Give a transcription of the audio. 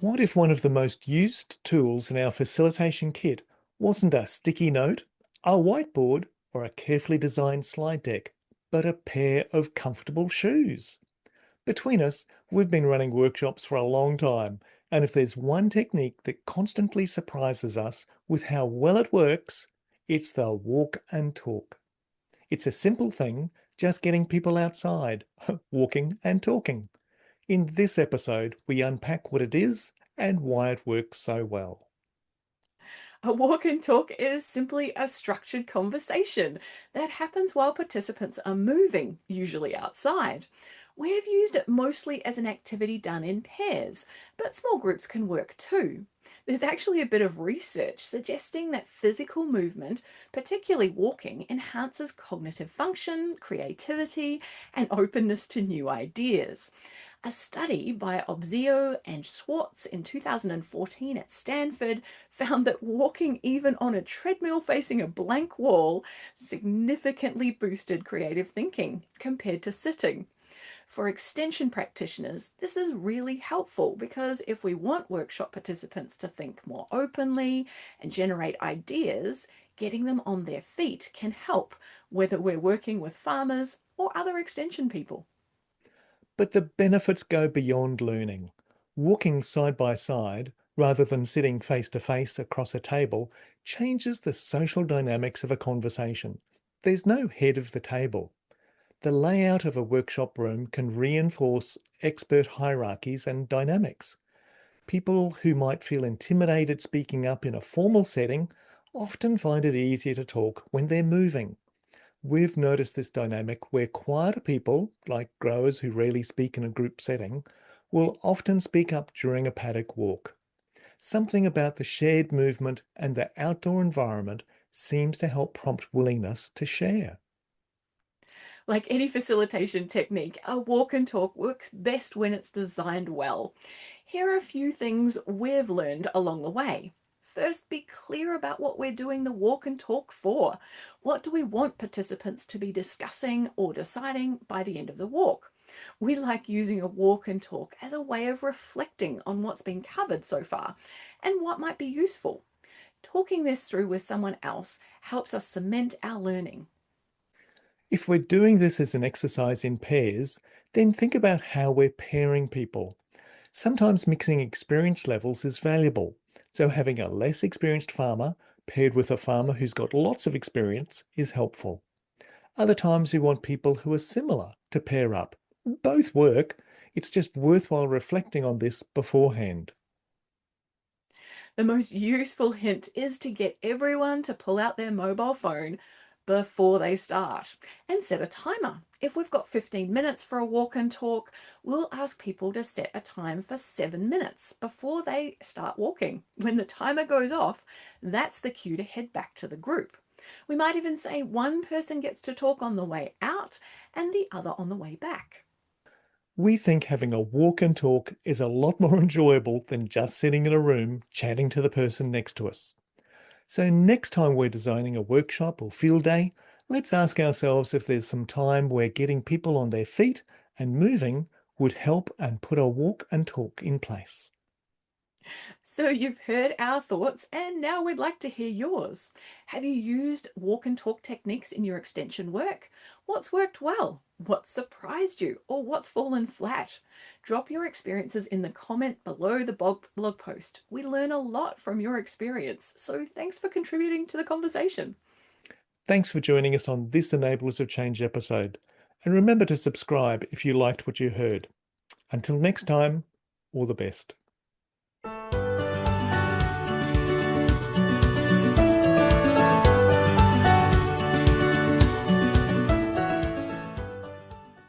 What if one of the most used tools in our facilitation kit wasn't a sticky note, a whiteboard, or a carefully designed slide deck, but a pair of comfortable shoes? Between us, we've been running workshops for a long time, and if there's one technique that constantly surprises us with how well it works, it's the walk and talk. It's a simple thing, just getting people outside, walking and talking. In this episode, we unpack what it is and why it works so well. A walk and talk is simply a structured conversation that happens while participants are moving, usually outside. We've used it mostly as an activity done in pairs, but small groups can work too. There's actually a bit of research suggesting that physical movement, particularly walking, enhances cognitive function, creativity, and openness to new ideas. A study by Obzio and Schwartz in 2014 at Stanford found that walking even on a treadmill facing a blank wall significantly boosted creative thinking compared to sitting. For extension practitioners, this is really helpful because if we want workshop participants to think more openly and generate ideas, getting them on their feet can help, whether we're working with farmers or other extension people. But the benefits go beyond learning. Walking side by side, rather than sitting face to face across a table, changes the social dynamics of a conversation. There's no head of the table. The layout of a workshop room can reinforce expert hierarchies and dynamics. People who might feel intimidated speaking up in a formal setting often find it easier to talk when they're moving. We've noticed this dynamic where quieter people, like growers who rarely speak in a group setting, will often speak up during a paddock walk. Something about the shared movement and the outdoor environment seems to help prompt willingness to share. Like any facilitation technique, a walk and talk works best when it's designed well. Here are a few things we've learned along the way. First, be clear about what we're doing the walk and talk for. What do we want participants to be discussing or deciding by the end of the walk? We like using a walk and talk as a way of reflecting on what's been covered so far and what might be useful. Talking this through with someone else helps us cement our learning. If we're doing this as an exercise in pairs, then think about how we're pairing people. Sometimes mixing experience levels is valuable, so having a less experienced farmer paired with a farmer who's got lots of experience is helpful. Other times we want people who are similar to pair up. Both work, it's just worthwhile reflecting on this beforehand. The most useful hint is to get everyone to pull out their mobile phone before they start and set a timer. If we've got 15 minutes for a walk and talk, we'll ask people to set a time for 7 minutes before they start walking. When the timer goes off, that's the cue to head back to the group. We might even say one person gets to talk on the way out and the other on the way back. We think having a walk and talk is a lot more enjoyable than just sitting in a room chatting to the person next to us. So, next time we're designing a workshop or field day, let's ask ourselves if there's some time where getting people on their feet and moving would help and put a walk and talk in place. So you've heard our thoughts, and now we'd like to hear yours. Have you used walk and talk techniques in your extension work? What's worked well? What surprised you? Or what's fallen flat? Drop your experiences in the comment below the blog post. We learn a lot from your experience, so thanks for contributing to the conversation. Thanks for joining us on this Enablers of Change episode. And remember to subscribe if you liked what you heard. Until next time, all the best.